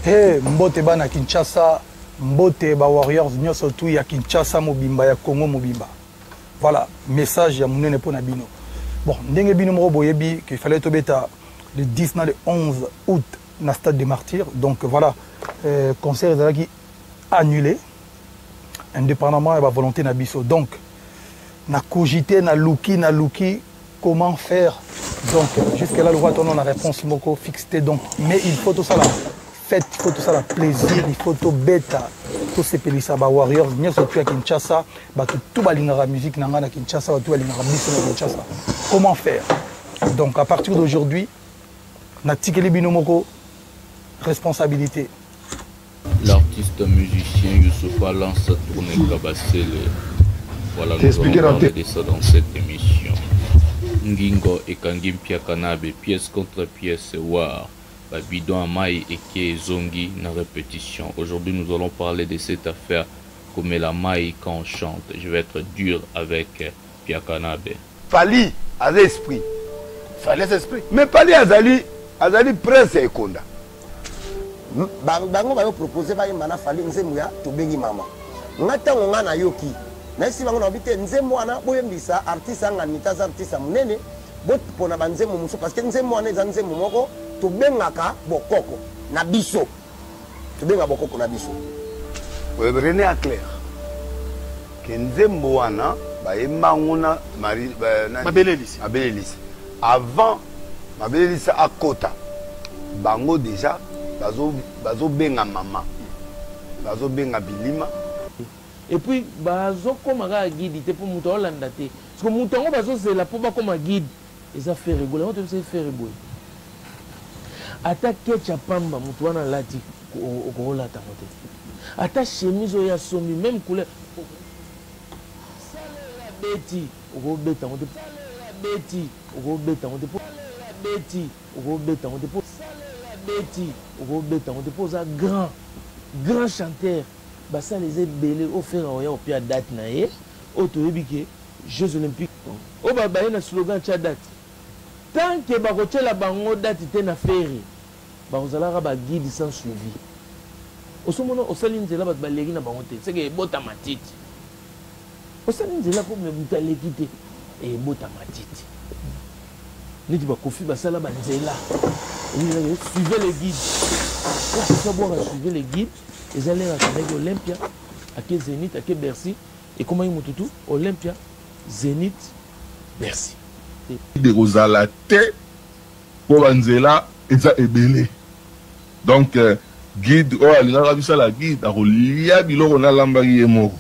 Hey, mbote bana Kinshasa, mbote ba Warriors nyonso tu ya Kinshasa mobimba ya Congo mobimba. Voilà, message ya munene pour Nabino. Bon, ndenge bino mo boyebi qu'il fallait tobeta le 10 na le 11 août na stade des Martyrs. Donc voilà, concert qui annulé indépendamment de la volonté na biso. Donc na cogité na luki comment faire. Donc jusqu'à là le roi on a réponse moko fixée donc mais il faut tout ça là. Fête, il faut tout ça, la plaisir, il faut tout bêta, tout ces pays ça, bah Warriors, bien sûr tu as Kinshasa, bah tout la musique n'a Kinshasa, tout la Kinshasa. Comment faire? Donc à partir d'aujourd'hui, Natikeli Binomoko, responsabilité. L'artiste musicien Youssoufa lance sa tournée Kabassele. Voilà, nous allons parler de ça dans cette émission. Ngingo et Kangim Piakanabe, pièce contre pièce, war. Bidon Amai et Zongi na répétition. Aujourd'hui, nous allons parler de cette affaire comme la maille quand on chante. Je vais être dur avec Piakanabe. Fali a l'esprit. Fali a l'esprit. Mais Fali Azali prince et Konda. Bango va proposer par mana Fali nzemuya to bengi mama. Ngata ngana yoki. Na si bango na bité nzemwana boyembisa artiste anga mitaza artiste munene bot pona banzemu muso parce que nzemwana ezanzemu moko to bengaka bokoko na biso. To benga bokoko na biso. Oui, René a clair. Kenzemwana ba emanguna mari Mabelelis. Avant Mabelelis à Kota. Bango déjà bazo benga mama. Bazo benga bilima. Et puis bazo comme ga guide te pour muto Hollande te. Parce que muto ngo bazo c'est la pour ba comme guide. Et ça fait rigoler, on te fait faire rigoler. Ata kecha pamba mutu wana lati okorola ta mote. Ata chemise oya sombi même couleur. Salela beti okobeta mote. Salela beti okobeta mote. Salela beti okobeta mote. Salela beti okobeta mote. Poza grand chanteur. Basa les belé au faire oya au pia date na ye. O to yebike Jeux olympiques. O ba ba na slogan cha date. Tant que bakoche la bango date te na ferry bakozalaka ba guide sans suivi osomono osali nzela bat baleki na bango te c'est que bota matiti osali nzela ko me butaleki te e bota matiti niti ba kofi basala ba nzela suivez les guides pour savoir suivre les guides ils allaient à Olympia à Zénith à Bercy et comment ils mututu Olympia Zénith Bercy de Rosala te pour Anzela et ça est belé. Donc guide oh alina bisa la guide a rolia biloko na lambaki moko.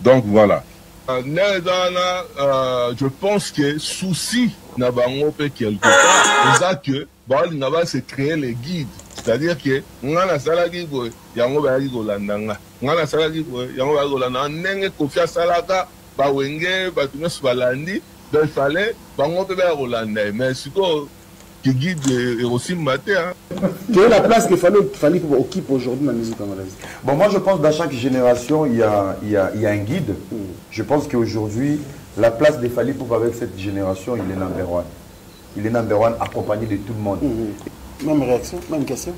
Donc voilà. Je pense que souci na bango pe quelque part c'est ça que bon na va se créer les guides. C'est-à-dire que ngana sala gigo yango ba gigo landanga. Ngana sala gigo yango ba gigo landanga ndenge kofia salaka ba wenge ba tumesu balandi. Donc il fallait bango pe ba rolanda mais siko qui guide aussi matin. Quelle est la place qu'il fallait occuper aujourd'hui dans la musique congolaise? Bon, moi je pense que dans chaque génération, il y a un guide. Je pense qu'aujourd'hui, la place des Fally Ipupa avec cette génération, il est number one. Il est number one accompagné de tout le monde. Même réaction, même question.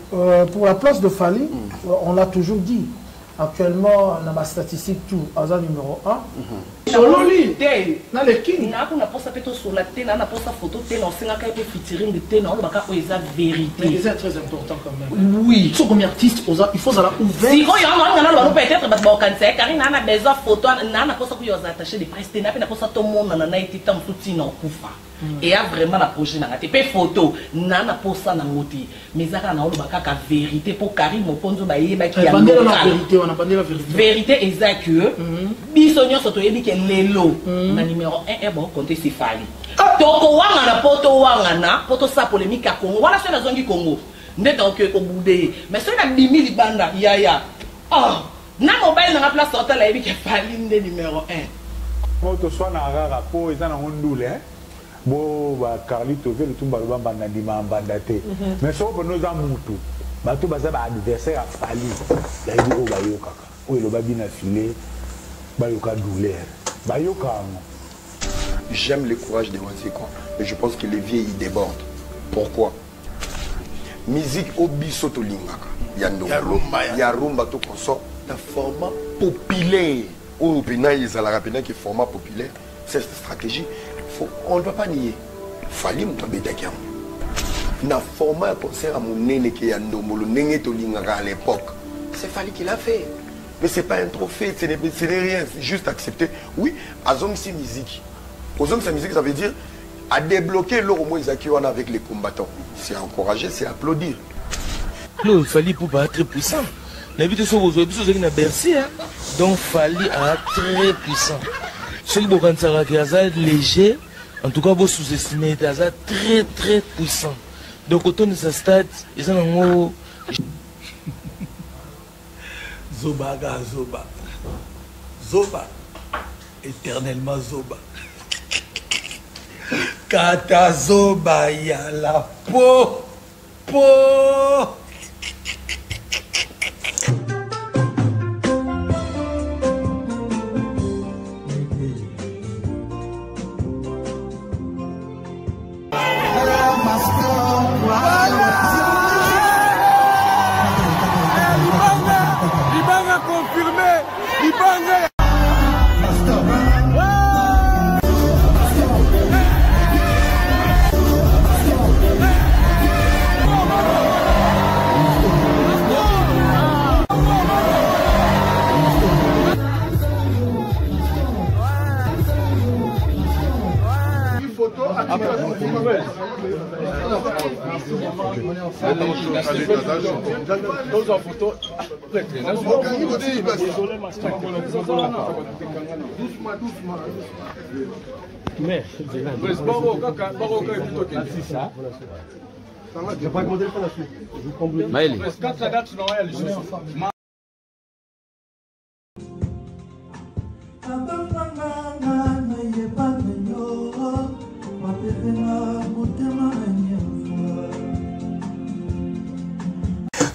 Pour la place de Fally, on l'a toujours dit. Actuellement, dans ma statistique, tout, hasard numéro 1. Solo lui, dans le king. On a posé plutôt sur la télé, on a posé photo télé, on s'est fait featuring de télé, on a fait la vérité. Mais c'est très important quand même. Oui. Sur combien d'artistes, il faut ça ouvert. Si on peut-être parce que car il a besoin photo, on a posé que vous attaché des presse, on a posé tout le monde, on a été tant tout non kufa. Et a vraiment la projet na te photo, nana posa na moti. Mais ça na olo baka vérité pour Karim Moponzo ba yeba ki ya vérité, on a pas dit la vérité. Vérité exacte que bisonyo soto yebi ke lelo na numéro 1 e bon compter c'est Fally. Toko wanga na poto sa polémique à Congo. Voilà c'est la zone du Congo. Ndé donc ko boudé. Mais c'est na bimi libanda ya. Ah, na mobile na place total la yebi ke Fally ndé numéro 1. Moto soit na rara po ezana ondule hein. Bon, Carlito fait le tout baloba bandandima bandate. Mais sauf que nous avons tout. Bato baza ba adversaire a Fally. Il dit oh bayoka. Oh le babi na filé. Bayoka douleur. Bayoka. J'aime le courage de Wanseko, mais je pense que les vieux ils débordent. Pourquoi? musique au biso to lingaka ya rumba to konso na format populaire ou pena ezalaka pena qui format populaire cette stratégie on ne peut pas nier fali muto betaki yango na format concert à monene qui ya ndombolo ndenge to lingaka à l'époque c'est Fali qui l'a fait mais c'est pas un trophée ce n'est rien c'est juste accepter oui azom si musique azom sa musique ça veut dire à débloquer l'eau au moins avec les combattants c'est encourager c'est applaudir. Non, Fali pour pas très puissant. L'invité sur vos épisodes qui n'a Bercy, donc Fali a très puissant. Celui de Bokansara qui est léger, en tout cas vous sous-estimez, il est très puissant. Donc autour de sa stade, ils ont un mot. Zoba, Zoba, Zoba, éternellement Zoba. Kata Zoba ya la po. Ibanga confirmé, Ibanga.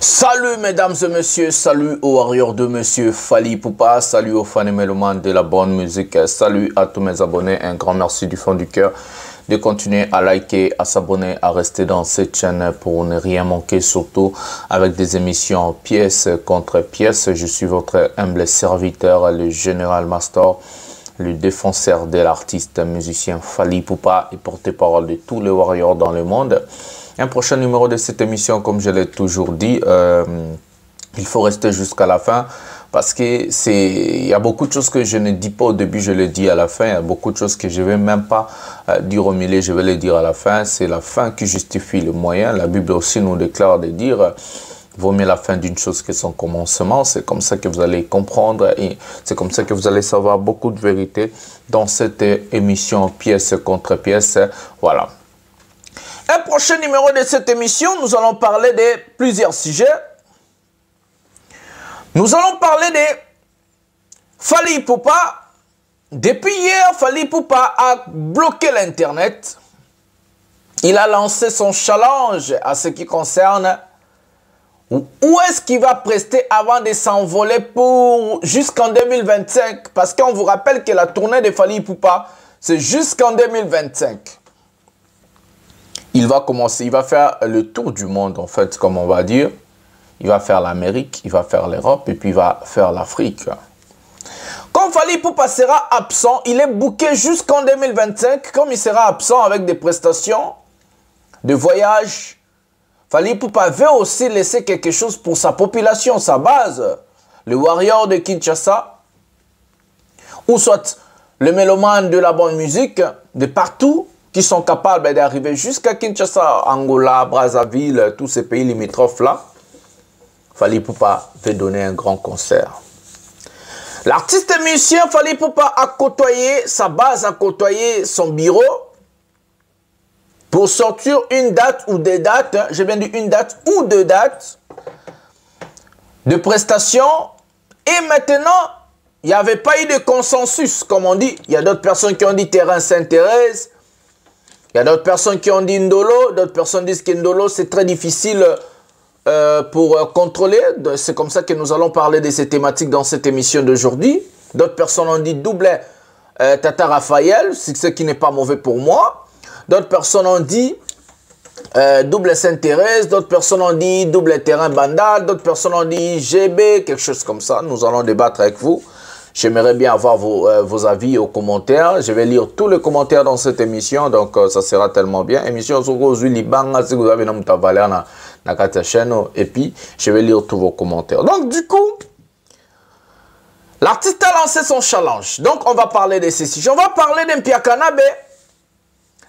Salut mesdames et messieurs, salut aux warriors de monsieur Fali Ipupa, salut aux fans et mélomanes de la bonne musique, salut à tous mes abonnés, un grand merci du fond du cœur de continuer à liker, à s'abonner, à rester dans cette chaîne pour ne rien manquer, surtout avec des émissions pièce contre pièce. Je suis votre humble serviteur, le Général Master, le défenseur de l'artiste musicien Fali Ipupa et porte-parole de tous les warriors dans le monde. Un prochain numéro de cette émission, comme je l'ai toujours dit, il faut rester jusqu'à la fin parce que il y a beaucoup de choses que je ne dis pas au début, je le dis à la fin. Il y a beaucoup de choses que je ne vais même pas dire au milieu, je vais les dire à la fin. C'est la fin qui justifie le moyen. La Bible aussi nous déclare de dire vaut mieux la fin d'une chose que son commencement. C'est comme ça que vous allez comprendre et c'est comme ça que vous allez savoir beaucoup de vérité dans cette émission pièce contre pièce. Voilà. Un prochain numéro de cette émission, nous allons parler de plusieurs sujets. Nous allons parler de Fali Ipupa. Depuis hier, Fali Ipupa a bloqué l'Internet. Il a lancé son challenge à ce qui concerne où est-ce qu'il va prester avant de s'envoler pour jusqu'en 2025. Parce qu'on vous rappelle que la tournée de Fali Ipupa, c'est jusqu'en 2025. Il va commencer, il va faire le tour du monde, en fait, comme on va dire. Il va faire l'Amérique, il va faire l'Europe et puis il va faire l'Afrique. Quand Fali Ipupa sera absent, il est booké jusqu'en 2025. Comme il sera absent avec des prestations de voyage, Fali Ipupa veut aussi laisser quelque chose pour sa population, sa base. Le warrior de Kinshasa, ou soit le mélomane de la bonne musique, de partout, qui sont capables d'arriver jusqu'à Kinshasa, Angola, Brazzaville, tous ces pays limitrophes là. Fali Ipupa veut donner un grand concert. L'artiste musicien Fali Ipupa a côtoyé sa base, a côtoyé son bureau pour sortir une date ou des dates, j'ai bien dit une date ou deux dates de prestations. Et maintenant, il n'y avait pas eu de consensus, comme on dit. Il y a d'autres personnes qui ont dit terrain Sainte-Thérèse. Il y a d'autres personnes qui ont dit Ndolo, d'autres personnes disent que Ndolo c'est très difficile pour contrôler. C'est comme ça que nous allons parler de ces thématiques dans cette émission d'aujourd'hui. D'autres personnes ont dit Doublet Tata Raphaël, c'est ce qui n'est pas mauvais pour moi. D'autres personnes ont dit double Sainte-Thérèse, d'autres personnes ont dit double terrain Bandal, d'autres personnes ont dit GB, quelque chose comme ça. Nous allons débattre avec vous. J'aimerais bien avoir vos avis aux commentaires. Je vais lire tous les commentaires dans cette émission, donc ça sera tellement bien. Émission sur Libanga, si vous avez une valeur dans la chaîne, et puis je vais lire tous vos commentaires. Donc du coup, l'artiste a lancé son challenge. Donc on va parler de ceci. On va parler d'Mpia Kanabe,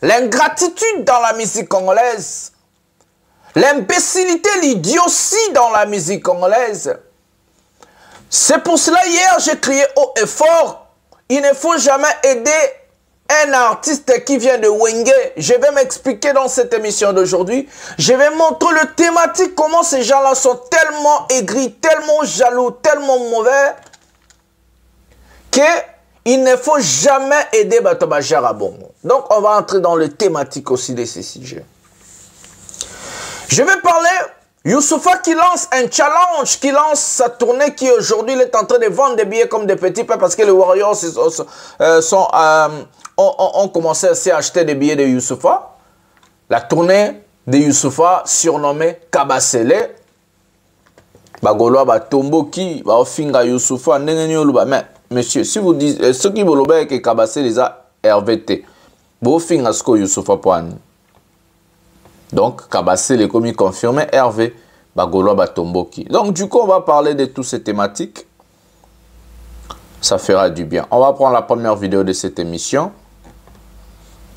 l'ingratitude dans la musique congolaise, l'imbécilité, l'idiotie dans la musique congolaise. C'est pour cela, hier, j'ai crié haut et fort, il ne faut jamais aider un artiste qui vient de Wenge. Je vais m'expliquer dans cette émission d'aujourd'hui. Je vais montrer le thématique, comment ces gens-là sont tellement aigris, tellement jaloux, tellement mauvais, qu'il ne faut jamais aider Batoba Jarabongo. Donc, on va entrer dans le thématique aussi de ces sujets. Je vais parler Youssoupha qui lance un challenge, qui lance sa tournée, qui aujourd'hui est en train de vendre des billets comme des petits pains parce que les Warriors ont commencé à acheter des billets de Youssoupha. La tournée de Youssoupha surnommée Kabasele. Bagolo Batomboki, Baofinga Youssoupha, mais monsieur, si vous dites, ceux qui vous l'obéissent que Kabasele les a RVT, Baofinga Sko Youssoupha Poani. Donc, Kabasele est comme confirmé, Hervé, Bagolo Batomboki. Donc, du coup, on va parler de toutes ces thématiques. Ça fera du bien. On va prendre la première vidéo de cette émission.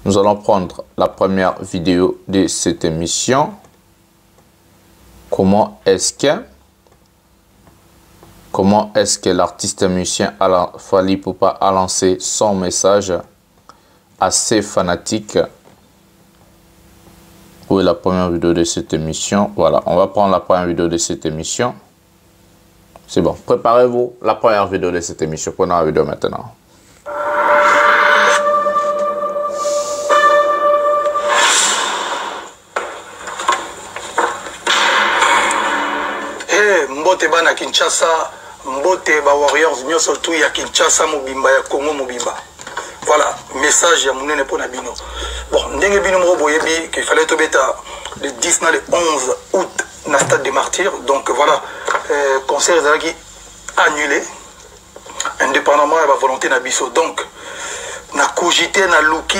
Nous allons prendre la première vidéo de cette émission. Comment est-ce que l'artiste musicien Fally Ipupa a lancé son message assez fanatique? Où est la première vidéo de cette émission? Voilà, on va prendre la première vidéo de cette émission. C'est bon, préparez-vous. La première vidéo de cette émission. Prenons la vidéo maintenant. Hey, mbote bana Kinshasa, mbote ba Warriors nyoso tu ya Kinshasa mobimba ya Congo mobimba. Voilà, message à Mounene Ponabino. Bon, ndenge bino mo boyebi qu'il fallait tobeta le 10 na le 11 août na stade des Martyrs. Donc voilà, concert ezalaki annulé indépendamment de la volonté na biso. Donc na cogité na luki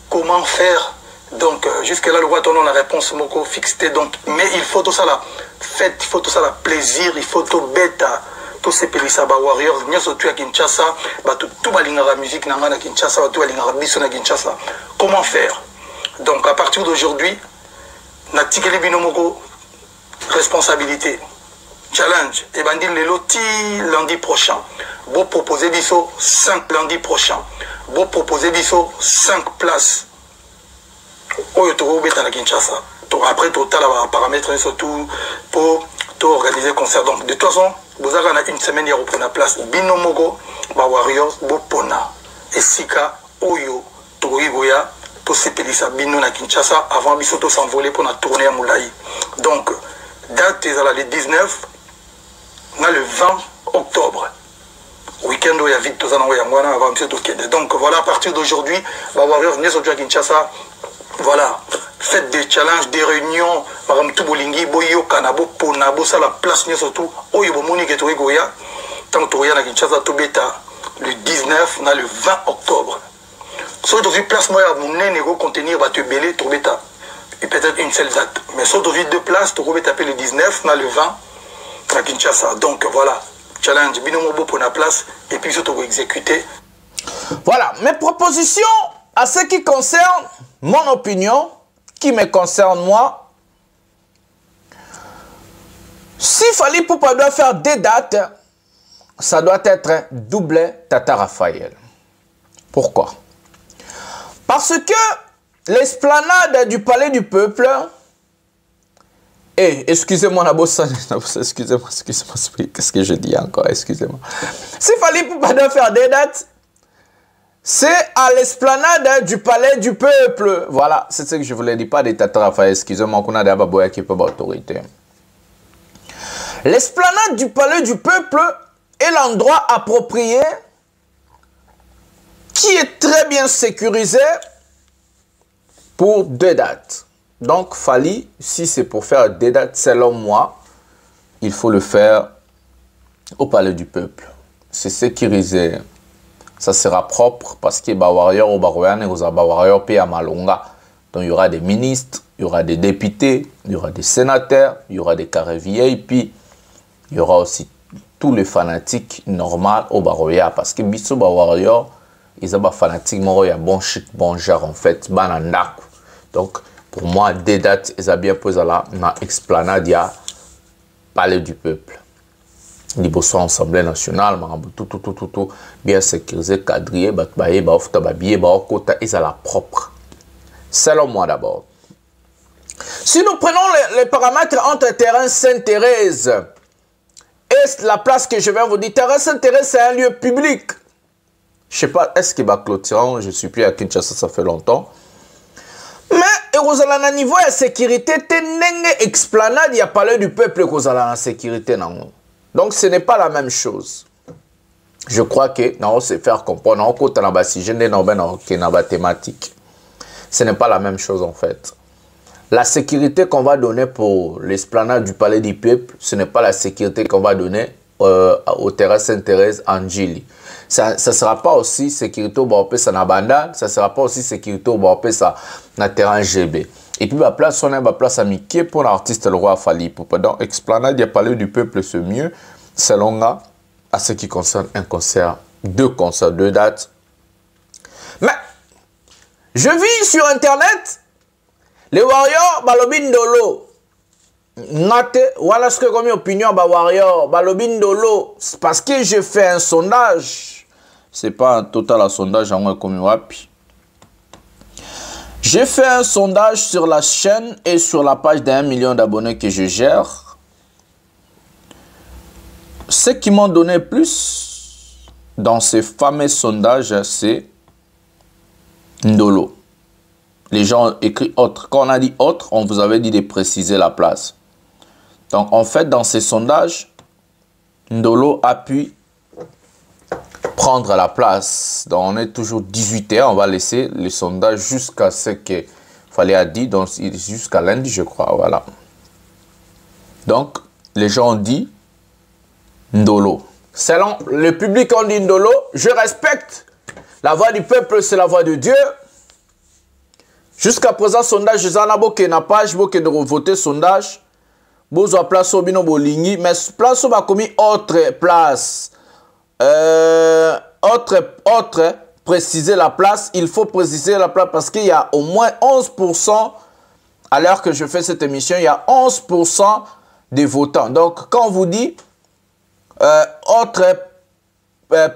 comment faire. Donc jusque là le voit on la réponse moko fixée. Donc mais il faut tout ça la fête, il faut tout ça la plaisir, il faut tout bêta. Tous ces Pélissa Warriors, nous sommes tous à Kinshasa, tout la musique na Kinshasa, tout la biso na Kinshasa. Comment faire? Donc à partir d'aujourd'hui, na tikeli binomoko responsabilité, challenge. Et bandi le loti lundi prochain. Vous proposez biso 5 lundi prochain. Vous proposez biso 5 places. Oyo to beta na Kinshasa. Après total paramètres surtout pour organiser le concert. Donc de toute façon, vous avez une semaine pour prendre la place. Binomogo, Warriors, Bopona, Esika, Oyo, Torigoya, tout ces pays Bino na Kinshasa avant Bisoto s'envoler pour la tournée à Moulaï. Donc, date est le 19, le 20 octobre. Week-end où il y a vite tout ça dans Yangwana avant Bisoto Kende. Donc voilà, à partir d'aujourd'hui, Warriors venez sur Kinshasa. Voilà, faites des challenges, des réunions, par exemple, tout bolingi, boyo, kanabo, ponabo, ça la place, surtout, oyo, bomoni, que tu goya, tant que tu na Kinshasa, tu bêta, le 19, on a le 20 octobre. Si tu as place, moi, mon négo contenir, va te belé, tu bêta, et peut-être une seule date. Mais si tu as 2 places, tu vas taper le 19, on a le 20, à Kinshasa. Donc voilà, challenge, binomobo pour la place, et puis surtout, tu vas exécuter. Voilà, mes propositions à ce qui concerne mon opinion, qui me concerne moi, si Fally Ipupa doit faire des dates, ça doit être double Tata Raphaël. Pourquoi? Parce que l'esplanade du Palais du Peuple, excusez-moi, excusez-moi, qu'est-ce que je dis encore, excusez-moi. Si Fally Ipupa doit faire des dates, c'est à l'esplanade du Palais du Peuple. Voilà, c'est ce que je voulais dire, pas des Tata Raphaël, excusez-moi, qu'on a des baboya qui peuvent autorité. L'esplanade du Palais du Peuple est l'endroit approprié qui est très bien sécurisé pour 2 dates. Donc, Fally, si c'est pour faire des dates, selon moi, il faut le faire au Palais du Peuple. C'est sécurisé. Ça sera propre parce que Bawarrior au Baroyan et aux Bawarrior paient à Malonga. Donc, il y aura des ministres, il y aura des députés, il y aura des sénateurs, il y aura des carrés VIP, il y aura aussi tous les fanatiques normaux au Baroya parce que Bisso Bawarrior, ils ont des fanatiques, il y a bon chic, bon genre en fait, banandaku. Donc, pour moi, des dates, ils ont bien posé là, dans l'esplanade, il y a Palais du Peuple. Liboso Assemblée nationale, tout, bien sécurisé, quadrillé, batbaye, baofta, babiye, baokota, ils ont la propre. Selon moi d'abord. Si nous prenons les paramètres entre terrain Sainte-Thérèse et la place que je vais vous dire, terrain Sainte-Thérèse, c'est un lieu public. Je ne sais pas, est-ce qu'il va clôturer? Je ne suis plus à Kinshasa, ça fait longtemps. Mais, à niveau de sécurité, il explanade, il y a Palais du Peuple qui a la sécurité. Donc, ce n'est pas la même chose. Je crois que nous se faire comprendre thématique. Ce n'est pas la même chose en fait. La sécurité qu'on va donner pour l'esplanade du Palais du Peuple, ce n'est pas la sécurité qu'on va donner au terrain Sainte-Thérèse Angili. Ça ne sera pas aussi sécurité au Baopé Nabanda, ça ne sera pas aussi sécurité au Baopé na terrain GB. Et puis, la place, on a la place amitié pour l'artiste le roi Fally. Donc, Esplanade, il y a Palais du Peuple, c'est mieux, selon moi, à ce qui concerne un concert, deux dates. Mais, je vis sur Internet, les Warriors, Balobin Dolo. Voilà ce que j'ai comme opinion, Warriors, Balobin Dolo. Parce que je fais un sondage. Ce n'est pas un total sondage, en comme Wapi. J'ai fait un sondage sur la chaîne et sur la page d'1 million d'abonnés que je gère. Ce qui m'ont donné plus dans ces fameux sondages, c'est Ndolo. Les gens ont écrit autre. Quand on a dit autre, on vous avait dit de préciser la place. Donc en fait, dans ces sondages, Ndolo a pu prendre la place. Donc on est toujours 18h, on va laisser le sondage jusqu'à ce que Fally a dit, donc jusqu'à lundi je crois, voilà. Donc les gens ont dit Ndolo. Selon le public on dit Ndolo, je respecte. La voix du peuple c'est la voix de Dieu. Jusqu'à présent sondage, je na page, de voter sondage. Bozo place au bino bolingi, mais place au ba commis autre place. Préciser la place, il faut préciser la place parce qu'il y a au moins 11%, à l'heure que je fais cette émission, il y a 11% des votants. Donc, quand on vous dit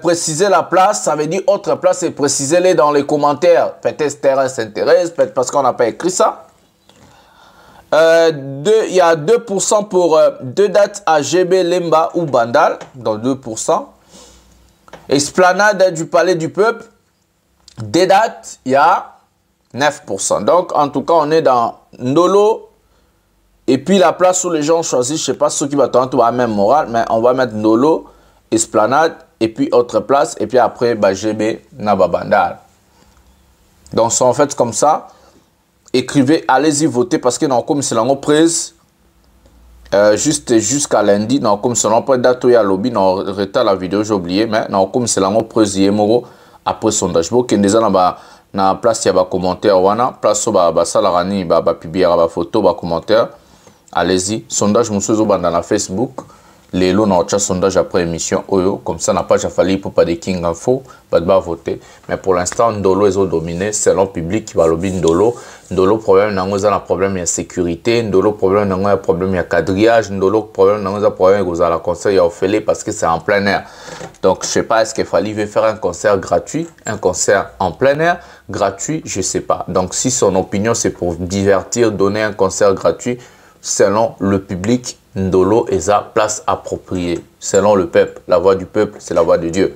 préciser la place, ça veut dire autre place et précisez-les dans les commentaires. Peut-être terrain s'intéresse, peut-être parce qu'on n'a pas écrit ça. Il y a 2% pour deux dates à GB, Lemba ou Bandal, dans 2%. Esplanade du Palais du Peuple, des dates, il y a 9%. Donc, en tout cas, on est dans Ndolo. Et puis, la place où les gens choisissent, je ne sais pas ceux qui vont tenter la même morale, mais on va mettre Ndolo, Esplanade, et puis autre place. Et puis après, bah, GB, Nababandal. Donc, c'est en fait comme ça. Écrivez, allez-y voter parce que dans comme c'est la prise. Juste jusqu'à lundi, non, comme c'est pas date où il y a lobby, non, retard la vidéo, j'ai oublié, mais non, comme c'est la prise après sondage. Bon, qu'il y a na place, il y a des commentaires, place où ça la rani, publier des photos, des commentaires. Allez-y, sondage, monsieur Zoban dans la Facebook. Les lots n'ont pas sondage après émission, comme ça n'a pas fallu pour pas de King Info, pas de voter. Mais pour l'instant, Ndolo est dominé, selon le public qui va lobby Ndolo. Ndolo problème n'a pas problème de sécurité, Ndolo problème n'a pas problème de quadrillage, Ndolo problème n'a pas problème de la concert au Félé parce que c'est en plein air. Donc je sais pas est-ce qu'il fallait faire un concert gratuit, un concert en plein air gratuit, je sais pas. Donc si son opinion c'est pour divertir, donner un concert gratuit, selon le public, Ndolo est sa place appropriée. Selon le peuple, la voix du peuple, c'est la voix de Dieu.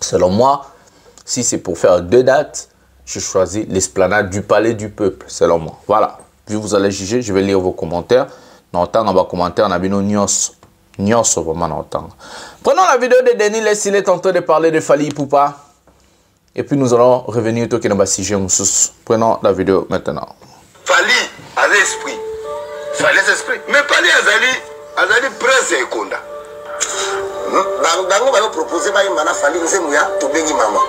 Selon moi, si c'est pour faire deux dates, je choisis l'esplanade du Palais du Peuple, selon moi. Voilà. Puis vous allez juger, je vais lire vos commentaires. Dans le temps, on va commenter, on a bien Nyos. Nyos, vraiment, dans le temps. Prenons la vidéo de Denis, il est en train de parler de Fally Ipupa. Et puis nous allons revenir au sujet. Prenons la vidéo maintenant. Fali a l'esprit. Fali a l'esprit. Mais Fali azali presse et konda. Bango ba proposer ba imana Fali nzemu ya tobengi mama.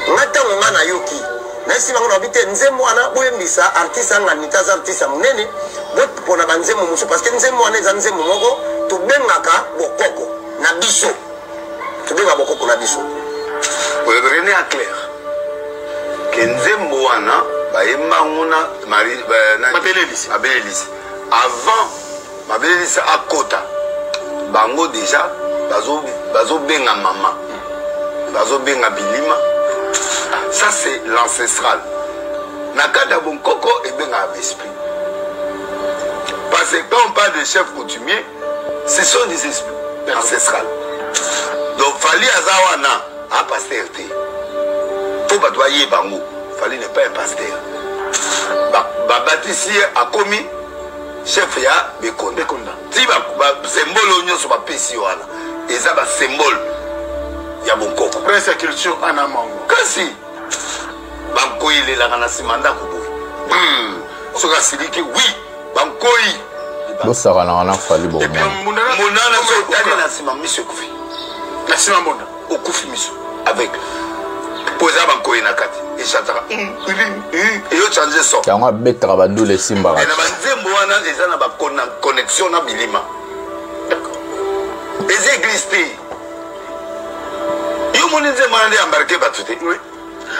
Ngata ngana yoki. Na si bango nabite nzemu ana boyembisa artiste nganita za artiste munene bo pona banzemu musu parce que nzemu ana za nzemu moko tobengaka bokoko na biso. Tobenga bokoko na biso. Pour revenir à clair. Que nzemu ana ba emanguna mari na Abelelisi. Avant Abelelisi akota bango déjà bazo benga mama. Bazo benga bilima. Ça c'est l'ancestral. Nakada Bonkoko et benga esprit. Parce que quand on parle de chef coutumier, ce sont des esprits ancestrales. Donc Fali Azawana a pasteur. Faut pas doyer bango. Fali n'est pas un pasteur. Baptisier a commis chef ya Bekonda. Si ba symbole onyo so ba pesi wana. Eza ba symbole ya Bonkoko. Prince culture anamango. Kasi Bankoyi le la na simanda ko boy. Soka siliki oui, Bankoyi. Bo sara na Fali bo. Monana so tani na sima monsieur Kufi. Na sima monda. Au Kufi monsieur avec posa Bankoyi na kati. Et chantera. Et yo changer son. Yango betara bandu le simba. Et na banzembo wana eza na ba connexion na bilima. D'accord. Les églises té. Yo moni nzembo ande embarquer batute. Oui.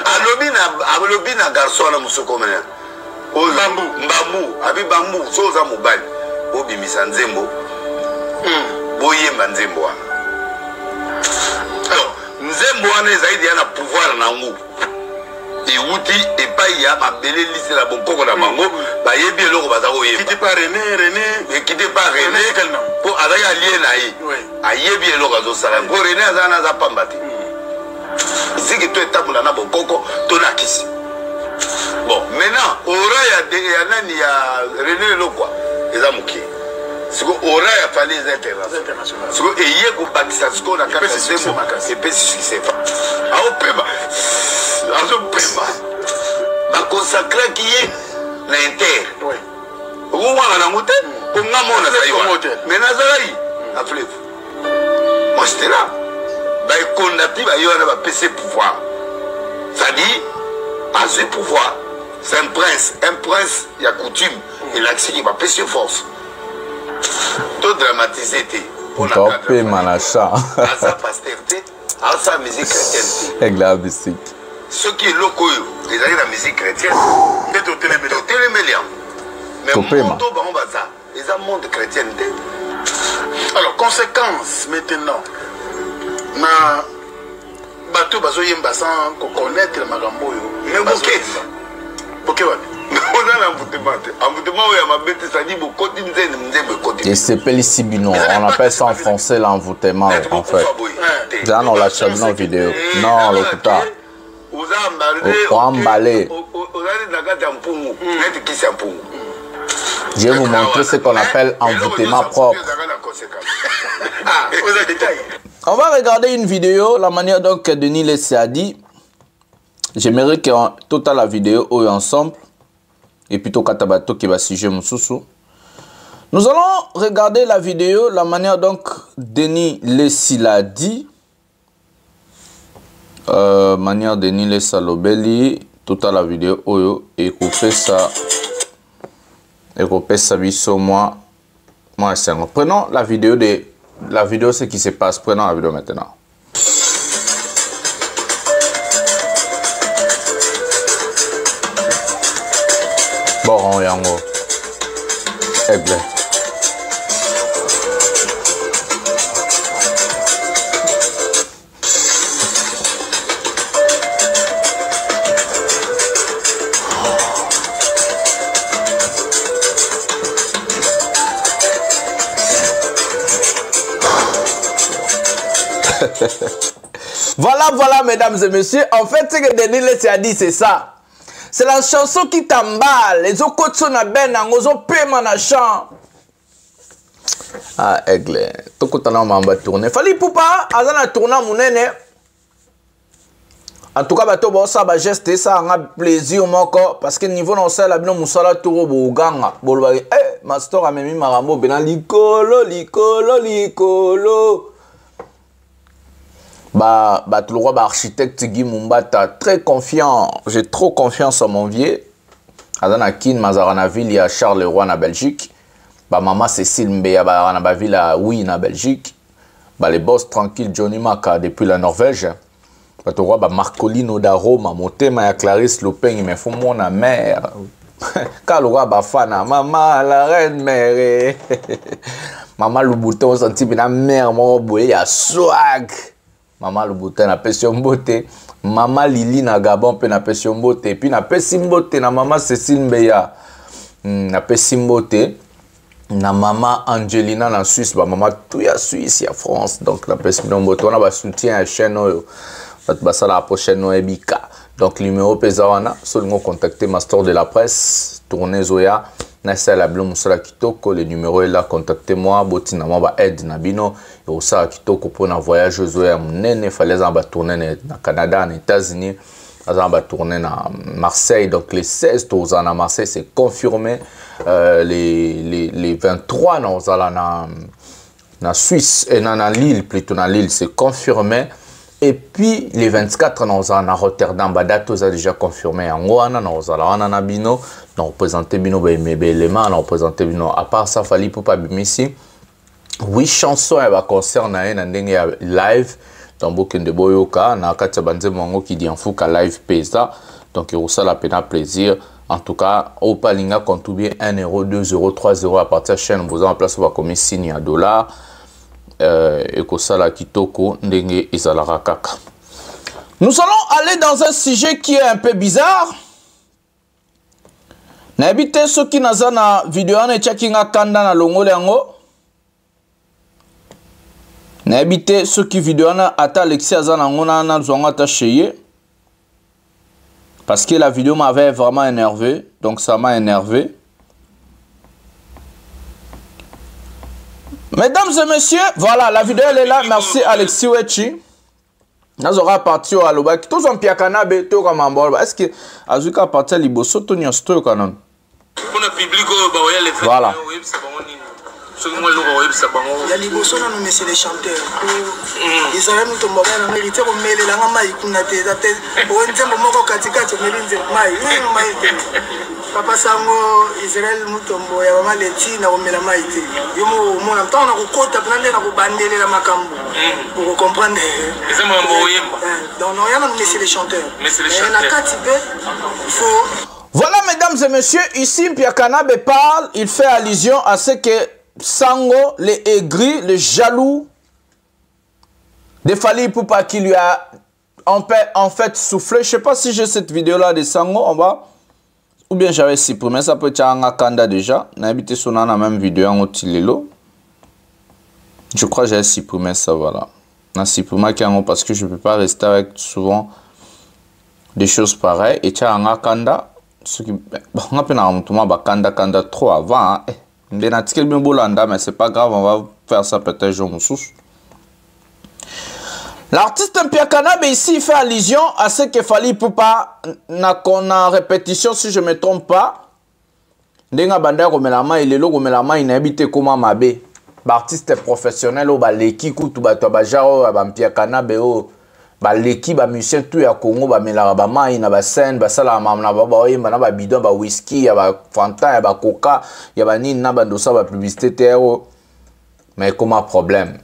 Alobi na garçon na musoko mena. Mbambu, abi bambu, soza mobali. Obimisa nzembo. Boyemba nzembo wana. Alors, nzembo wana ezaidi yana pouvoir na ngu. Euti epai ya mabele lisi la Bonkoko na bango, ba yebi eloko bazako yeba. Kiti pa René, kiti pa René. Po azaki allié na ye. Ayebi eloko azosala. Ko René azana za pambati. Ici que tu es tabou na Bonkoko, ton akisi. Bon, maintenant, aura ya nani ya René Lokwa, ezamuki. Siko aura ya fali international. Siko eye ko bakisa siko na kata semo et puis succès. Ao pema. Azo pema. Ba consacrer qui est na inter. Oui. Ouwa na ngote, ko ngamona sayo. Maintenant zalai, a fleuve. Moi j'étais là. Bah, condamné, bah, il y a un PC pouvoir. C'est-à-dire, à ce pouvoir, c'est un prince. Un prince, il y a coutume. Et l'accès, il va PC force. Tout dramatisé, pour la paix, manacha. À sa pasteur, à sa musique chrétienne. Avec la musique. Ceux qui sont locaux, ils ont la musique chrétienne. C'est au télémélian. Mais au monde, ils ont un monde chrétien. Alors, conséquence maintenant. Na bateau bazo yemba sans connaître le magambo yo mais boké on a l'envoûtement où il y a ma bête ça dit beaucoup de et c'est Pélicibino on appelle ça en français l'envoûtement en fait déjà on l'a cherché dans la vidéo non le putain on emballé je vais vous montrer ce qu'on appelle envoûtement propre. On va regarder une vidéo, la manière donc que Denis Lessé a dit. J'aimerais que toute la vidéo est ensemble. Et plutôt Katabato qui va sujet Moussousou. Nous allons regarder la vidéo, la manière donc Denis Lessé l'a dit. Manière Denis Lessé Lobeli. Toute la vidéo Oyo. Et couper ça. Et couper ça biso moi. Moi c'est un. Prenons la vidéo de. La vidéo, c'est ce qui se passe. Prenons la vidéo maintenant. Bon, yango. Aigle. Voilà, mesdames et messieurs. En fait, ce que Denis Lessé a dit, c'est ça. C'est la chanson qui t'emballe. Les autres sont à ben, les autres paiement à chant. Ah, aigle. Tout le temps, on va tourner. Fali Poupa, on a tourné mon nene. En tout cas, bato bossa ba geste ça a plaisir moko parce que niveau non ça la bino musala turo boganga. Bolba master a memi marambo bena likolo. Bah tout le roi architecte Guy Mumbata très confiant. J'ai trop confiance en mon vieux. Adana Kin Mazarana ville il y a Charleroi en Belgique. Bah maman Cécile Mbeya ba na ville à oui en Belgique. Bah les boss tranquille Johnny Maka depuis la Norvège. Bah tu vois bah Marcolino d'Aroma Motema ya Clarisse Lopeng mais faut mon mère. Quand le roi ba fana maman la reine mère. Maman le bouton senti bien mère mon boy ya swag. Maman le bouton na pression beauté. Maman Lili na Gabon pe na pression beauté. Puis na pression beauté na maman Cécile Mbeya. Na pression beauté. Na maman Angelina na Suisse. Ba maman tout ya Suisse ya France. Donc na pression beauté. On a ba soutien à chaîne. Ça la prochaine Ebika. Donc numéro pesawana. Seulement contacter Master de la presse. Tournez Zoya. Nasa la blum sala kitoko, le numéro est là, contactez-moi, botina ba aide nabino, et au sala kitoko pour un voyage zoya munene, fallait en tourner na Canada, en États-Unis, en tourner na Marseille, donc les 16 aux à Marseille, c'est confirmé, les 23 na Suisse, et na Lille, plutôt na Lille, c'est confirmé. Et puis les 24 dans à Rotterdam, date a déjà confirmé en Ouana, on a bino, on représenté bino éléments, on représenté bino. À part ça, fallait pour pas ici. 8 chansons à concerne un live dans beaucoup de boyoka, na katia banze mongo qui dit en fou qu'à live pesa. Donc il ça la peine à plaisir. En tout cas, au palinga contribuer 1 euro, 2 euros, 3 euros à partir de la chaîne, vous en place on va commis signe à $. Et que ça la kitoko ndenge izalara kaka. Nous allons aller dans un sujet qui est un peu bizarre. N'habitez ceux qui n'ont pas vidéo ne tchakinga kanda na longole yango. N'habitez ceux qui vidéo na ata Alexis azana ngona na zonga ta cheye. Parce que la vidéo m'avait vraiment énervé, donc ça m'a énervé. Mesdames et messieurs, voilà, la vidéo elle est là. Merci Alexis Wechi. Nous aurons parti au Alobaki. Tous en piakana beto comme en est-ce que Azuka parti liboso to ni sto kanon. Voilà. Il y a liboso na nous messieurs les chanteurs. Ils ont nous tomber na mérité ko mele la ngama ikuna te date. O nzembo moko katikati melinze mai. Papa Sango Israël mutombo ya mama leti na omela maite yomo mona mtana na kokota plande na kobandele la makambo pour comprendre c'est mambo yemba donc non yana monsieur les chanteurs na katibe faut. Voilà mesdames et messieurs, ici Piakanabe parle, il fait allusion à ce que Sango, les aigris, les jaloux de Fally Ipupa qui lui a en fait soufflé. Je sais pas si j'ai cette vidéo là de Sango en bas. Ou bien j'avais supprimé, ça peut être un Kanda déjà. N'habitez sur la même vidéo en Otilelo. Je crois que j'ai supprimé ça, voilà. J'ai supprimé parce que je ne peux pas rester avec souvent des choses pareilles. Et tu as un Kanda. Ce qui. On a un Kanda trop avant. Mais c'est pas grave, on va faire ça peut-être jour sous. L'artiste Mpiakanabe ici fait allusion à ce que Fally Ipupa qu'on a en répétition si je ne me trompe pas. Ndenga banda komelama ilelo komelama inhabité comment mabe. Artiste professionnel au baleki kutu bato bajaro ba Mpiakanabe o baleki ba musicien tout ya Congo ba melaka ba mai na ba scène ba sala na ba oyemba na ba bidon ba whisky ya ba Fanta ya ba Coca ya ba nini na ba ndosa ba publicité terre. Mais comment problème?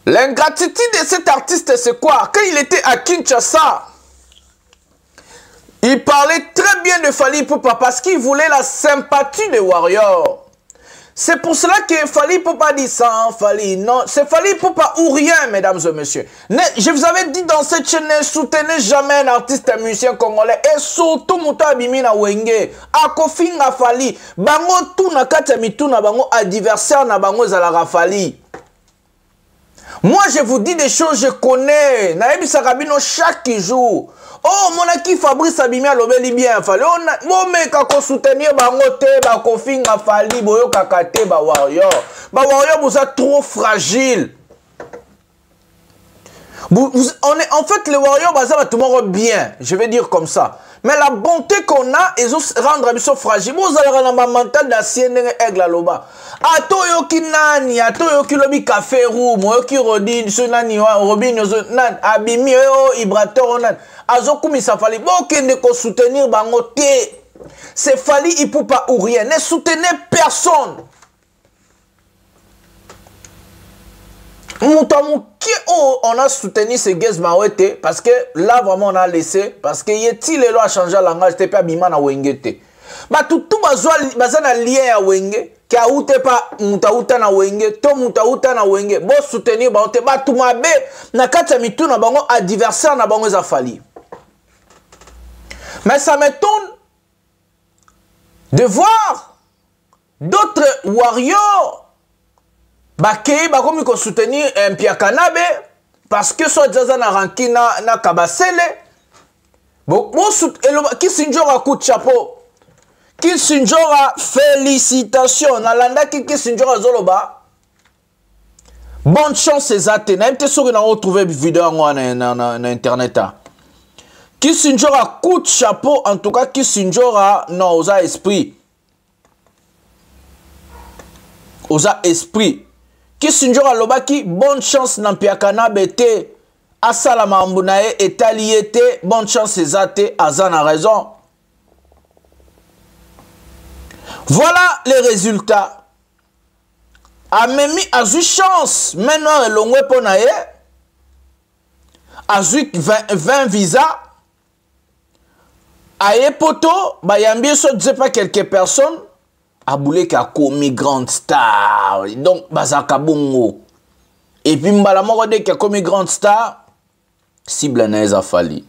L'ingratitude de cet artiste, c'est quoi? Quand il était à Kinshasa, il parlait très bien de Fally Ipupa parce qu'il voulait la sympathie des Warriors. C'est pour cela que Fally Ipupa dit ça, Fally. Non, c'est Fally Ipupa ou rien, mesdames et messieurs. Je vous avais dit dans cette chaîne, ne soutenez jamais un artiste, un musicien congolais. Et surtout, Mouta Bimina Wenge. Akofinga Fally. Bango tout na katami tout na bango adversaire na bango zalara Fally. Moi, je vous dis des choses, je connais. Naebi Sakabino chaque jour. Oh, mon aki Fabrice Abimia l'obéli bien. Fallait. Mon mec a soutenir bangote, ba kofinga Fally, boyo kakate, ba warrior. Ba warrior, vous êtes trop fragile. En fait, les Warriors, tout le monde bien, je vais dire comme ça. Mais la bonté qu'on a, ils ont rendre mission fragile. Vous allez avoir un mental d'acier aigle à l'oba. Ato yoki nani, ato yoki lobi café room, yoki rodin, sunani, robin, nan, abimi, ibrator, nan. Azo koumi ça fallait. Bon, qui ne ko soutenir bangote. C'est fallait, il peut pas ou rien. Ne soutenez personne. On a soutenu ce Gez Mawete parce que là vraiment on a laissé parce que Yeti le loi a changé le langage t'es pas bima na wengete ba tout baza na lien à wenge qui a outé pas mutauta na wenge to mutauta na wenge bo soutenir ba ote ba tout mabe na kata mitu na bango adversaire na bango za fali. Mais ça m'étonne de voir d'autres warriors bakei bakomi ko soutenir Mpia Kanabe parce que so jaza na rankina na Kabasele bon qui sinjora coup de chapeau qui sinjora félicitations na landa qui sinjora zoloba bonne chance ezate na mte soki na retrouver vidéo na internet qui sinjora coup de chapeau en tout cas qui sinjora non osa esprit qui sinjora lobaki bonne chance na Mpia Kanabe te asala mambunae etaliete bonne chance ezate azana raison. Voilà les résultats. Amemi a eu chance maintenant elongwe ponaye a eu 20 visas aye poto bayambi so je sais pas quelques personnes aboulé qui a commis grande star donc bazaka bongo et puis mbala moko de qui a commis grande star cible na eza fali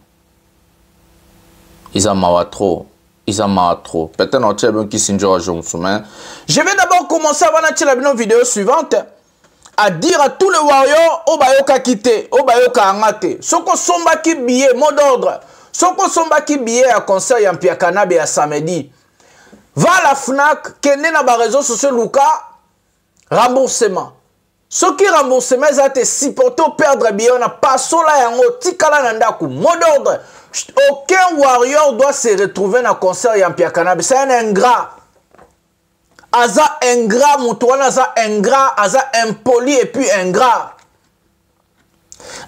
ils amawa trop peut-être on tient bien qui sinjora jomsumen. Je vais d'abord commencer avant de la vidéo suivante à dire à tous les warriors au bayoka kite au bayoka angate soko somba ki billet mot d'ordre soko somba ki billet à concert ya Mpia Kanabe à samedi. Va à la FNAC, kende na ba réseaux sociaux Luka, remboursement. Ce qui remboursement, ça te supporter perdre bien, on a pas sola yango, tikala nandaku, mot d'ordre. Aucun warrior doit se retrouver dans le concert ya Mpia Kanabe. C'est un ingrat. Aza ingrat, moutouana, aza ingrat, aza impoli et puis ingrat.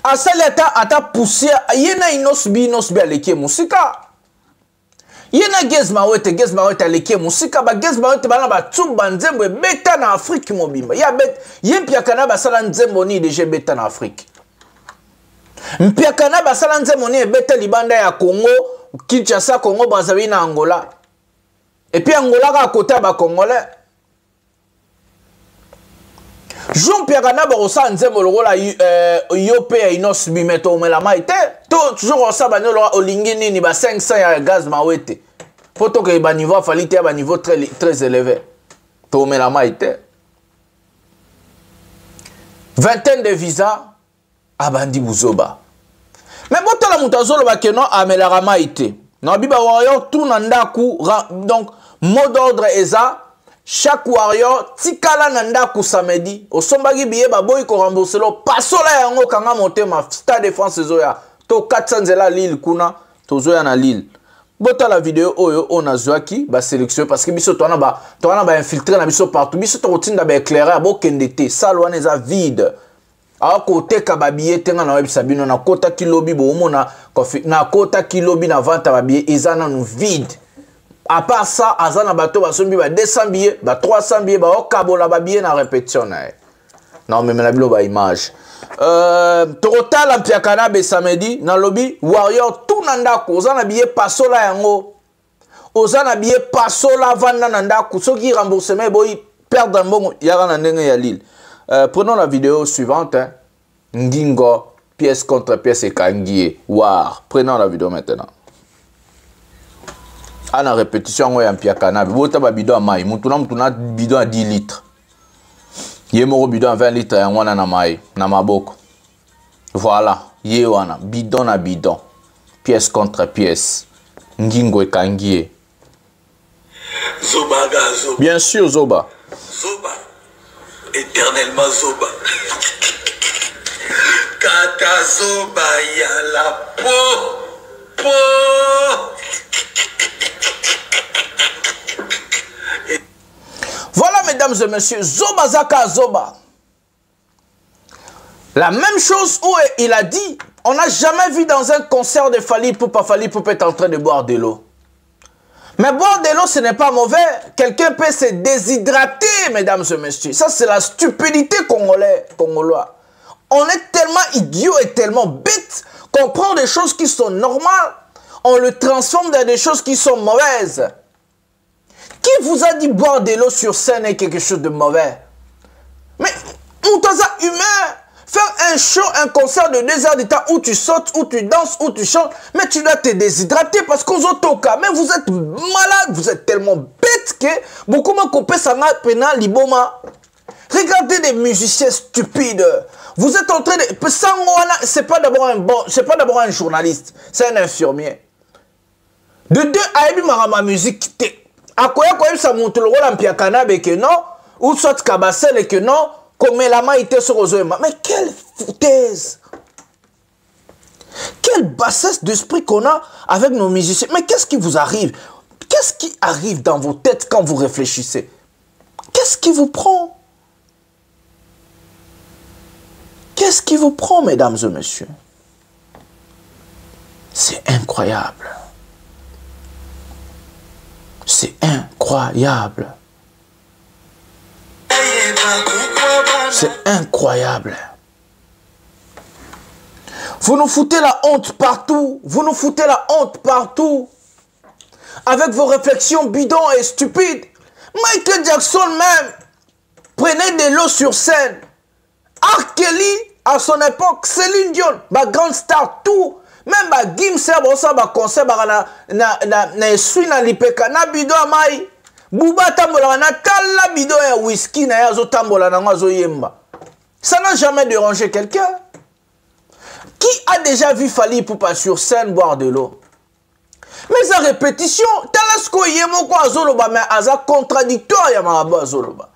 Asa l'état ata poussé, yena inosbi aleki musika. Yena Gez Mawete aleki musika ba Gez Mawete bana ba tsumba nzembo beta na Afrique mobimba. Ya bet Mpia Kanabe sala nzembo ni déjà beta na Afrique. Mpia Kanabe sala nzembo ni beta libanda ya Congo, Kinshasa, Congo Brazzaville na Angola. Et puis Angola ka kota ba Congolais. Jean Mpia Kanabe rosa nzembo lokola yope ya inosbi meto omela maite. Toujours rosa banyo lokola olingi nini ba 500 ya Gez Mawete. Poto ke ba niveau falite ya ba niveau très élevé. To omela maite. Vingtaine de visas abandi buzoba. Mais boto la mutazolo ba keno amela maite. Na biba warrior tout nandaku donc mot d'ordre eza chaque warrior tikala nandaku samedi osombaki biye baboyi ko rembourser lo pasola yango kanga motema Stade de France zoya to 400 zela Lille kuna to zoya na Lille. Bota la vidéo oyo on a zwaki ba sélection parce que biso to na ba infiltrer na biso partout biso to rotinda ba éclairer bo kendete salwana eza vide. A côté kababiye tenga na webisa bino na kota kilobi bo omona na kota kilobi na vente babiye ezana no vide. À part ça, azana bato basombi ba 200 billets, ba 300 billets, ba okabola ba billets na répétition na. Non mais la bilo ba image. Total Mpia Kanabe samedi na lobby warrior tout nandako ozana billet pasola yango. Ozana billet pasola vanda nandako soki remboursement boy perdre mbongo yara na ndenge ya Lille. Prenons la vidéo suivante. Hein. Ngingo, pièce contre pièce et Kangie. War. Prenons la vidéo maintenant. À la répétition, on a Mpia Kanabe. Bota ba bidon à maï. Mutuna bidon à 10 litres. Yemoro bidon à 20 litres. Et on a na maï. Na maboko. Voilà. Yewana. Bidon à bidon. Pièce contre pièce. Ngingo et Kangie. Zoba, Zoba. Bien sûr, Zoba. Zoba. Éternellement Zoba. Kata Zoba ya la po. Voilà, mesdames et messieurs, Zoba Zaka Zoba. La même chose où il a dit, on n'a jamais vu dans un concert de Fally Ipupa être en train de boire de l'eau. Mais boire de l'eau, ce n'est pas mauvais. Quelqu'un peut se déshydrater, mesdames et messieurs. Ça, c'est la stupidité congoloise. On est tellement idiots et tellement bêtes qu'on prend des choses qui sont normales, on le transforme dans des choses qui sont mauvaises. Qui vous a dit boire de l'eau sur scène est quelque chose de mauvais? Mais, Moutaza humain, faire un show, un concert de 2 heures de temps où tu sautes, où tu danses, où tu chantes, mais tu dois te déshydrater parce qu'on toka. Mais vous êtes malade, vous êtes tellement bête que beaucoup de copains s'en pena liboma. Regardez des musiciens stupides. Vous êtes en train de... C'est pas d'abord un journaliste, c'est un infirmier. De deux, Aïbi Marama musique. Akoya ça monte le rôle en piakana que non, ou soit Kabasele que non, comme la main était sur Ozoema. Mais quelle foutaise! Quelle bassesse d'esprit qu'on a avec nos musiciens. Mais qu'est-ce qui vous arrive? Qu'est-ce qui arrive dans vos têtes quand vous réfléchissez? Qu'est-ce qui vous prend? Qu'est-ce qui vous prend, mesdames et messieurs? C'est incroyable. C'est incroyable. C'est incroyable. Vous nous foutez la honte partout. Vous nous foutez la honte partout. Avec vos réflexions bidons et stupides. Michael Jackson même prenait de l'eau sur scène. R. Kelly, à son époque, Céline Dion, ma grande star, tout. Même ba Gimse, ba concert, na esui na lipeka, na bido amai. Bouba tambola, na kala bido ya whisky, na yazo tambola, na ngazo yemba. Ça n'a jamais dérangé quelqu'un. Qui a déjà vu Fally Ipupa sur scène boire de l'eau? Mais sa répétition, talasko yemo ko azoloba, mais aza contradictoire ya marabo azoloba.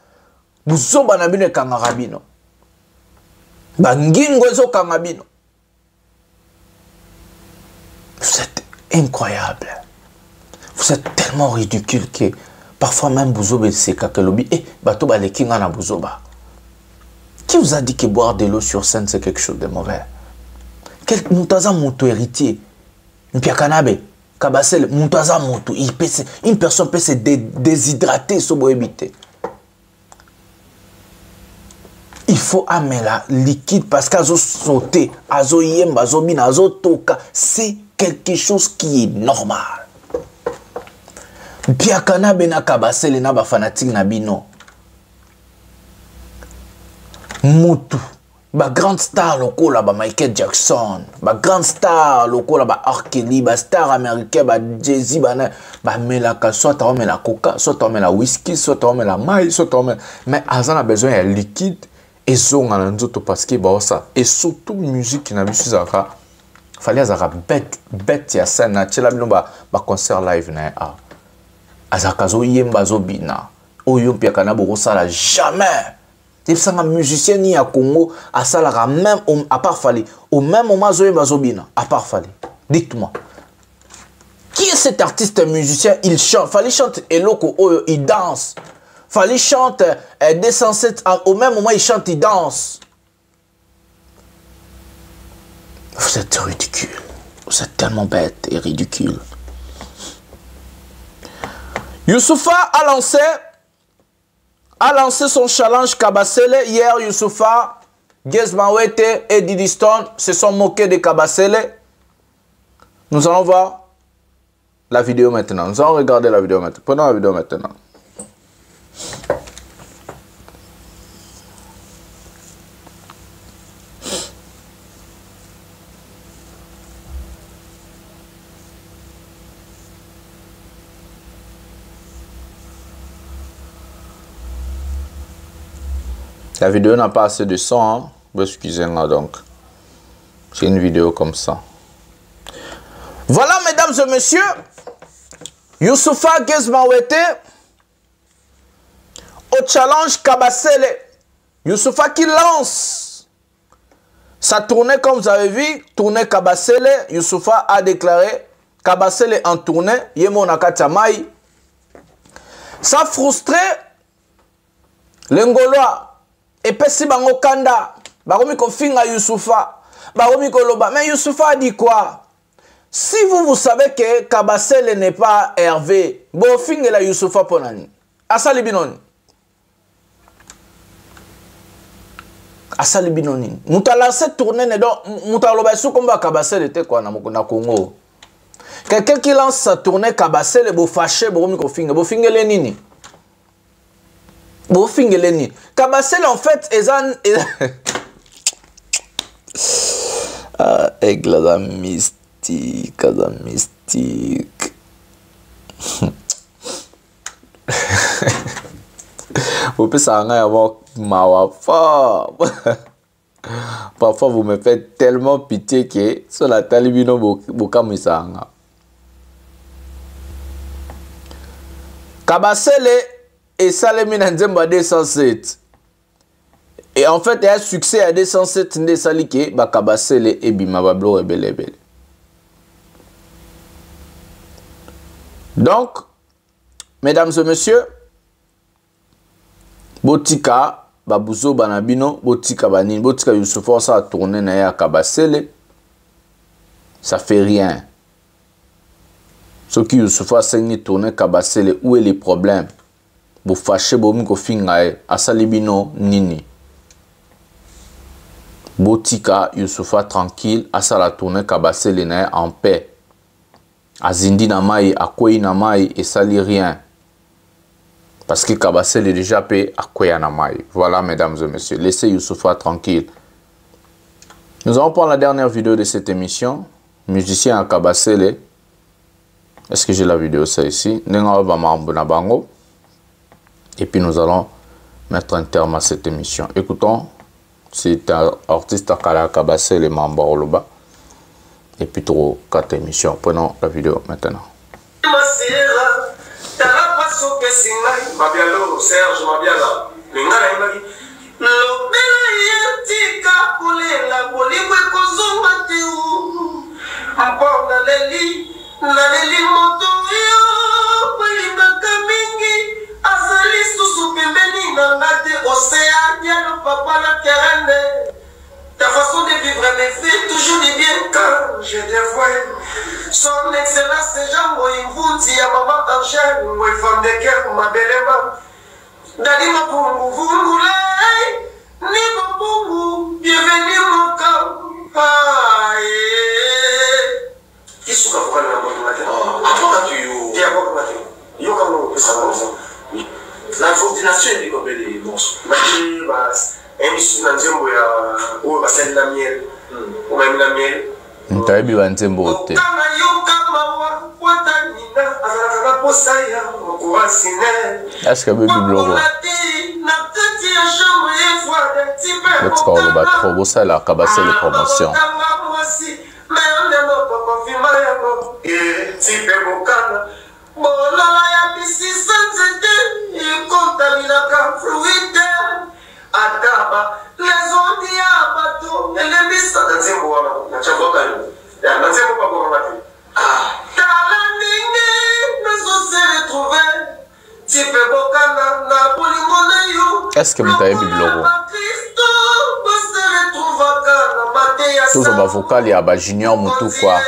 Buzoba na bino kangarabino. Bangingo zo kangabino. Vous êtes incroyable. Vous êtes tellement ridicule que parfois même Bouzoba c'est kakelobi. Eh, bato ba lekinga na Bouzoba. Qui vous a dit que boire de l'eau sur scène c'est quelque chose de mauvais? Quel Moutaza Moutou héritier? Mpiakanabe, Kabasele, Moutaza Moutou. Une personne peut se déshydrater sur boébité. Il faut amener la liquide parce qu'azo sauté, azo yemba, azo bina, azo toka. C'est quelque chose qui est normal. Piakana bena Kabasele na ba fanatique na bino. Moutou. Ba grande star loko là, ba Michael Jackson. Ba grande star loko là, ba R. Kelly, ba star américain, ba Jay-Z, ba melaka, soit on met la coca, soit on met la whisky, soit on met la maille, soit on met... Mais Azan a besoin de liquide. Et zonga na nzoto parce que bah ça et surtout musique qui n'a vu zaka fallait azaka bête ya scène na tshela bino ba concert live na a azaka zo yemba zo bina oyo piaka na boko sala jamais et ça un musicien ni à Congo à sala même à part Fally au même moment zo yemba zo bina à part Fally. Dites-moi qui est cet artiste musicien? Il chante, Fally chante eloko oyo il danse. Fally chante au même moment il chante, il danse. Vous êtes ridicule. Vous êtes tellement bête et ridicule. Youssoupha a lancé son challenge Kabasele. Hier, Youssoupha, Gezmawete et Didi Stone se sont moqués de Kabasele. Nous allons voir la vidéo maintenant. Nous allons regarder la vidéo maintenant. Prenons la vidéo maintenant. La vidéo n'a pas assez de son, hein? Excusez-moi donc. C'est une vidéo comme ça. Voilà, mesdames et messieurs. Youssoupha Gezmawete au challenge Kabasele. Youssoupha qui lance Sa tournée, comme vous avez vu, tournée Kabasele, Youssoufa a déclaré Kabasele en tournée, Yemo Nakatamai. Ça frustré les Ngolois. Et Pessi Bango Kanda, Baromi Kofinga Youssoufa, Baromi Koloba. Mais Youssoufa a dit quoi? Si vous savez que Kabasele n'est pas Hervé, Bofinga la Youssoufa Ponani. Asali Binoni. Asali Binoni. Moutala cette tournée, Moutaloba sous combat Kabasele était quoi na Congo. Quelqu'un qui lance sa tournée Kabasele, bo fâché, Baromi Kofinga, Bofinga Lenini. Bofinga Lenini. Kabasele en fait, Aigle mystique, mystique. Vous pouvez avoir mawafa. Parfois vous me faites tellement pitié que sur la talibino bokamusanga. Kabasele et Salemina Nzemba 207. Et en fait, il y a un succès à 207 de Salike, Kabasele et Bimabablo Rebele. Donc, mesdames et messieurs, Botika, Babouzo Banabino, Botika Banin, Botika Youssoufa, ça a tourné à Kabasele, ça fait rien. Ce qui Youssoufa a tourné Kabasele, où est les problèmes? Vous fâchez, vous m'avez fait à Salibino, Nini. Botika, Youssoufa tranquille, à ça la tournée Kabasele en paix. Azindi Namaï, Akoyi Namaï et sali rien. Parce que Kabasele est déjà payé Akoyi Namaï. Voilà, mesdames et messieurs, laissez Youssoufa tranquille. Nous allons prendre la dernière vidéo de cette émission. Musicien à Kabasele. Est-ce que j'ai la vidéo, ça ici? Et puis nous allons mettre un terme à cette émission. Écoutons, c'est un artiste à Kabasele, Mamba Oloba. Et puis trop 4 émissions. Prenons la vidéo maintenant. Ta façon de vivre me fait toujours du bien quand je te vois. Son excellence, c'est Jean Moïmvunzi, à maman Angèle, moi femme de cœur, ma belle maman. Dadi Mabungu, Vungule, Ni Mabungu, bienvenue mon camp. Qui est-ce que vous avez dit matin? Attends, tu es à quoi? La coordination est comme les monstres. Émission Nzembo ya ou basali la miel ou même la miel Ntayebi wa Nzembo te est-ce que baby blogo let's go le batro bo ça la Kabasele promotion Adaba, les ondes à bateau, et les bisous dans ces mots, dans ce vocal, dans ces mots pas pour matin. Ah, dans la ligne, nous on s'est retrouvés. Tu peux bocana, na polimone. Est-ce que vous avez vu le logo? Toujours ma vocal, il y a un junior moutou quoi.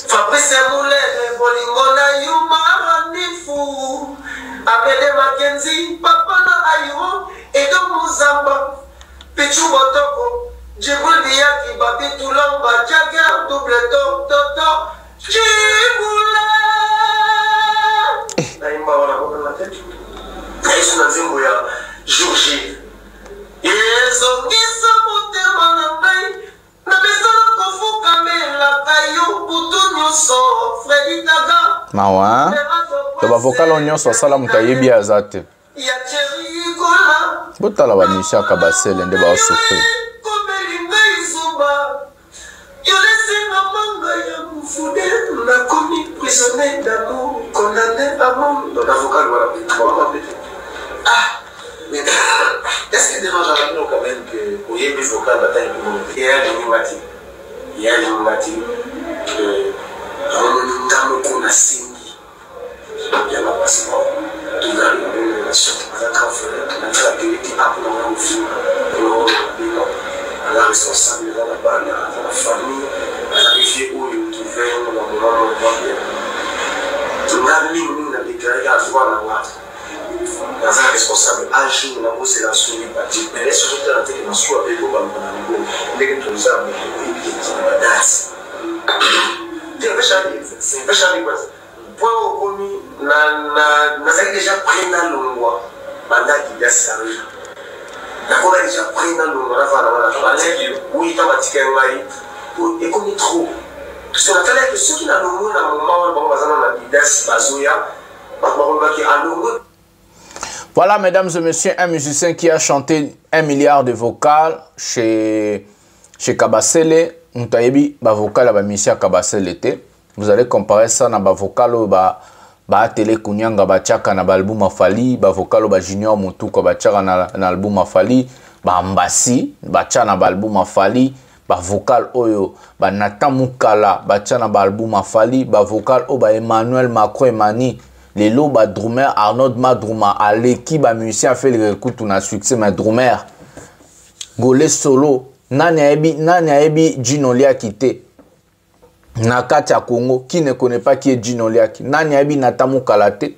Fabrice Moulin, polimone, you maranifu. Abele Mackenzie, papa na ayo, Edo Muzamba, Pichu Botoko, Djiboul Biyaki, Babi Toulamba, Jaga, double toto, Djiboula. Naïma, on a compris la tête. Naïs Nazimboya, Jourgi. Yezo, Gisa, Motema, Namai, Nabezana, Kofu, Kamela, Kayo, Poutou, Nyoso, Freddy Taga. Mawa. Le vocal on so sala mutayebi azate. Botala ba misha Kabasele nde ba souffrir. Est-ce qu'il dérange à nous quand même que vous ayez des vocales bataille pour nous? Il y a des animatiques. Il y a des animatiques. Dans qu'on a signé. Il y a ma passeport. Tout le monde a sorti par un grand frère. On a fait la télé qui a pour nous aussi. On a responsable dans la bande, dans la famille. On a arrivé où il trouvait dans le moment où on va bien. Tout le monde a déclaré à voir la loi. Dans un responsable âgé, on a posé la souris, mais les sociétés ont été dans le choix avec vous, on a dit que nous avons c'est point au commis, nous avons déjà pris dans le mois, mandat qui est sérieux. Nous avons déjà pris dans le mois, oui, dans la tique et comme il trop. Parce qu'on a fait que ceux qui n'ont le mois, dans le moment où on va dans la vitesse, voilà, mesdames et messieurs, un musicien qui a chanté 1 milliard de vocales chez Kabasele. Ntayebi ba vocal ba musicien Kabasele te. Vous allez comparer ça na ba vocal ba télé kunyanga ba chaka na album Afali, ba vocal ba Junior Mutuka ba chaka na album Afali, ba Mbasi ba chaka na album Afali, ba vocal oyo ba Nathan Mukala ba chaka na album Afali, ba vocal o ba Emmanuel Macron Emani. Les lots, bah, drummer, Arnaud Madrouma, à l'équipe, bah, musicien a fait le écoute, on a succès, mais drummer, Golé solo, Nani Aebi, Gino Liakite, Nakatia Congo, qui ne connaît pas qui est Gino Liaki, Nani Aebi, Natamu Kalate.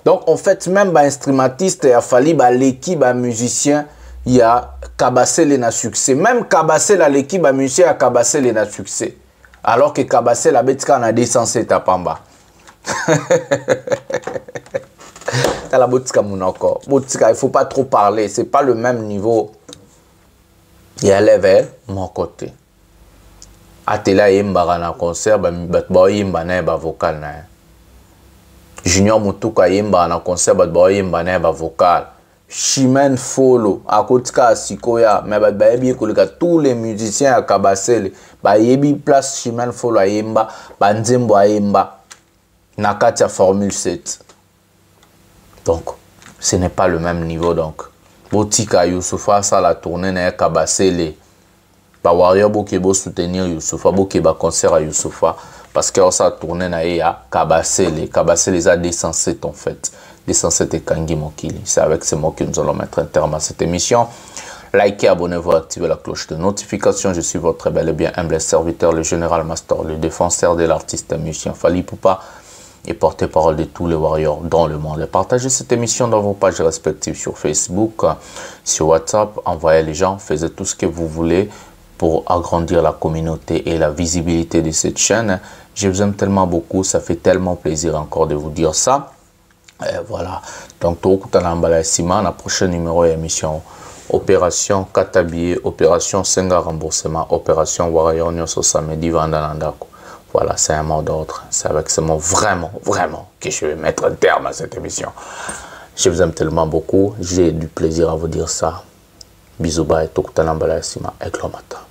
Donc, en fait, même, bah, instrumentiste, il a fallu, bah, l'équipe, bah, musicien, il y a Kabasele na succès. Même Kabasele, l'équipe, bah, musicien, a Kabasele na succès. Alors que Kabasele, la bête, on a descensé ta pamba. La botika monoko. Botika, il faut pas trop parler. C'est pas le même niveau. Il y a level mon côté. Atela yemba na concert, ba yemba na ba vocal na. Junior Mutuka yemba na concert, ba yemba na ba vocal. Chimène Folo, à Kotika Sikoya, mais ba yebi koleka tous les musiciens à Kabasele, ba yebi place Chimène Folo yemba, ba nzembo yemba. Nakatia Formule 7. Donc, ce n'est pas le même niveau. Donc, Botika Youssoufa, ça la tournée n'a Kabasele. Ba Warrior Bokebo soutenir Youssoufa, Bokeba concert à Youssoufa. Parce que ça tournée n'a Kabasele. Kabasele a 207 en fait. 207 et Kangi Mokili. C'est avec ces mots que nous allons mettre un terme à cette émission. Likez, abonnez-vous, activez la cloche de notification. Je suis votre bel et bien humble serviteur, le général Master, le défenseur de l'artiste musicien Fally Ipupa. Et porte-parole de tous les warriors dans le monde. Et partagez cette émission dans vos pages respectives sur Facebook, sur WhatsApp. Envoyez les gens, faites tout ce que vous voulez pour agrandir la communauté et la visibilité de cette chaîne. Je vous aime tellement beaucoup, ça fait tellement plaisir encore de vous dire ça. Et voilà. Donc, tout la prochaine numéro d'émission. Opération Katabié, opération Senga remboursement, opération Warrior Nyoso samedi Vandanandako. Voilà, c'est un mot d'ordre. C'est avec ce mot vraiment que je vais mettre un terme à cette émission. Je vous aime tellement beaucoup. J'ai du plaisir à vous dire ça. Bisous, bye. Tokutanambala Sima, Eklomata.